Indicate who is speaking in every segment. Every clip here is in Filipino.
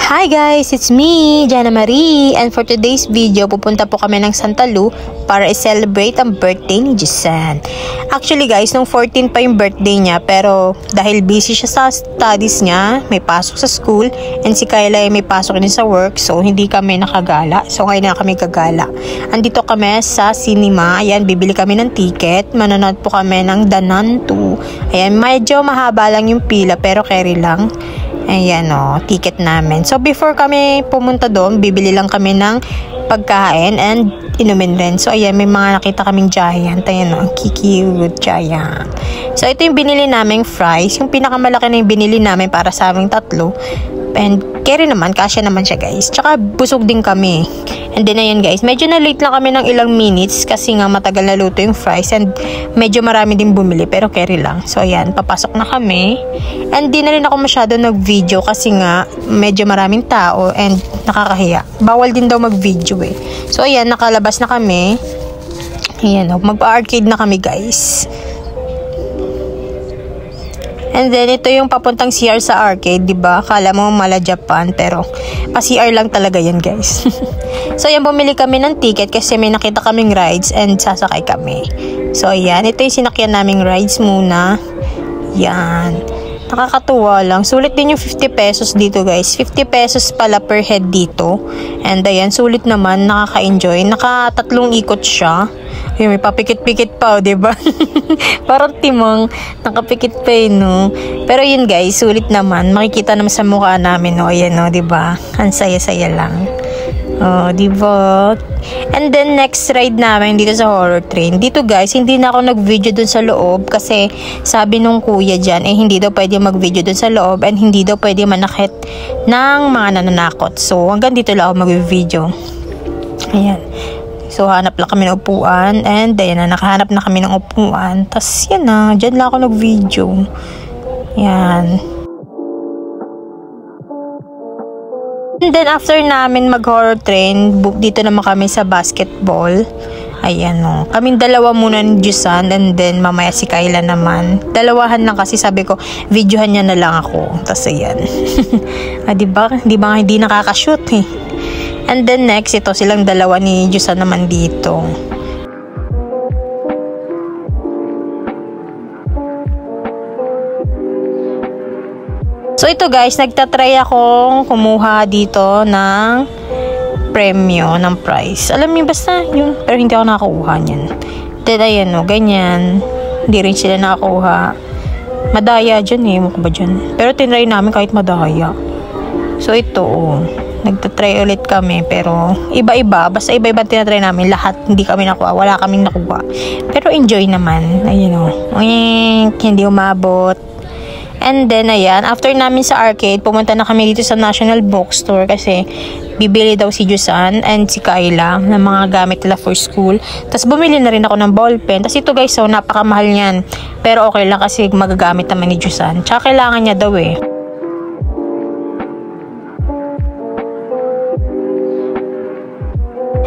Speaker 1: Hi guys, it's me, Jana Marie, and for today's video, pupunta po kami ng Santa Lu para i-celebrate ang birthday ni Jusan. Actually guys, nung 14 pa yung birthday niya, pero dahil busy siya sa studies niya, may pasok sa school, and si Kyla ay may pasok din sa work, so hindi kami nakagala. So ngayon na kami gagala. Andito kami sa cinema, ayan, bibili kami ng ticket, manonood po kami ng The Nun 2. Ayan, medyo mahaba lang yung pila, pero carry lang. Ayan o, ticket namin. So, before kami pumunta doon, bibili lang kami ng pagkain and inumin rin. So, ayan, may mga nakita kaming giant. Ayan o, cute giant. So, ito yung binili naming fries. Yung pinakamalaki na yung binili namin para sa aming tatlo. And carry naman, kasya naman siya guys. Tsaka busog din kami. And then ayan guys, medyo na late lang kami ng ilang minutes kasi nga matagal na luto yung fries and medyo marami din bumili pero carry lang. So ayan, papasok na kami. And di na rin ako masyado nag-video kasi nga medyo maraming tao and nakakahiya. Bawal din daw mag-video eh. So ayan, nakalabas na kami. Ayan o, mag-arcade na kami guys. And then, ito yung papuntang CR sa arcade, diba? Akala mo mala Japan, pero pa-CR lang talaga yan, guys. So, yan, bumili kami ng ticket kasi may nakita kaming rides and sasakay kami. So, ayan. Ito yung sinakyan naming rides muna. Yan. Nakakatuwa lang. Sulit din yung 50 pesos dito, guys. 50 pesos pala per head dito. And, ayan, sulit naman. Nakaka-enjoy. Naka-3 ikot siya. Ay, may papikit-pikit pa, diba? Parang timang, nakapikit pa yun, no? Pero yun guys, sulit naman. Makikita naman sa mukha namin, no? Ayan, no? Diba? Ang saya-saya lang. Oh, diba? And then, next ride namin dito sa horror train. Dito guys, hindi na ako nag-video dun sa loob kasi sabi nung kuya dyan, eh, hindi daw pwede mag-video dun sa loob and hindi daw pwede manakit ng mga nananakot. So, hanggang dito lang ako mag-video. Ayan. So, hanap lang kami ng upuan. And, ayan na, nakahanap na kami ng upuan. Tapos, yan na, dyan lang ako nag-video. Yan. And then, after namin mag-horror train, dito naman kami sa basketball. Ayan o. Kaming dalawa muna ni Jusan, and then, mamaya si Kyla naman. Dalawahan lang kasi sabi ko, videohan niya na lang ako. Tapos, ayan. Diba? Diba hindi nakakashoot eh. And then next, ito silang dalawa ni Jusan naman dito. So ito guys, nagtatry akong kumuha dito ng premyo, ng prize. Alam niyo basta yun, pero hindi ako nakakuha niyan. Then ayan o, ganyan. Hindi rin sila nakakuha. Madaya dyan eh, mukha ba dyan? Pero tinry namin kahit madaya. So ito o. Nagtatry ulit kami, pero iba-iba. Basta iba-iba tinatry namin. Lahat hindi kami nakuha. Wala kaming nakuha. Pero enjoy naman. Ayun o. Hindi umabot. And then, ayan. After namin sa arcade, pumunta na kami dito sa National Bookstore kasi bibili daw si Jusan and si Kyla ng mga gamit nila for school. Tapos bumili na rin ako ng ballpen. Tapos ito guys, so napakamahal niyan. Pero okay lang kasi magagamit naman ni Jusan. Tsaka kailangan niya daw eh.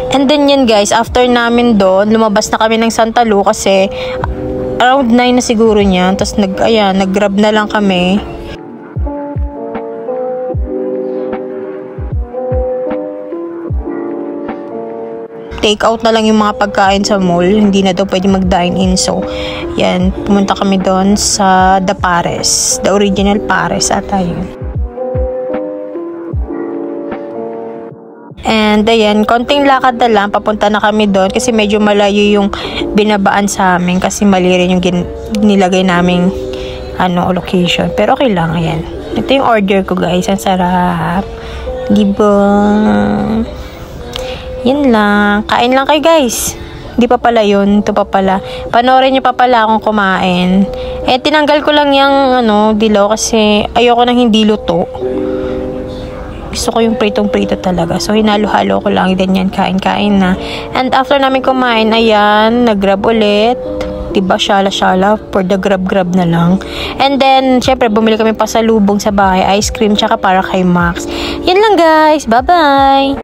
Speaker 1: And then yan guys, after namin doon, lumabas na kami ng Santa Lu kasi around 9 na siguro niyan. Tapos nag-grab na lang kami. Take out na lang yung mga pagkain sa mall. Hindi na daw pwede mag-dine in. So, yan, pumunta kami doon sa The Pares. The original Pares ata yun. And ayan, konting lakad na lang, papunta na kami doon kasi medyo malayo yung binabaan sa amin kasi mali rin yung nilagay naming location. Pero okay lang, ayan. Ito yung order ko guys, ang sarap. Diba? Yan lang. Kain lang kayo guys. Hindi pa pala yun, ito pa pala. Panoorin nyo pa pala akong kumain. Eh, tinanggal ko lang yung dilaw kasi ayoko nang hindi luto. Gusto ko yung pritong-prito talaga. So, hinalo-halo ko lang. Ganyan, kain-kain na. And after namin kumain, ayan, nag-grab ulit. Diba, syala-syala. For the grab-grab na lang. And then, syempre, bumili kami pa sa lubong sa bahay. Ice cream, tsaka para kay Max. Yan lang, guys. Bye-bye!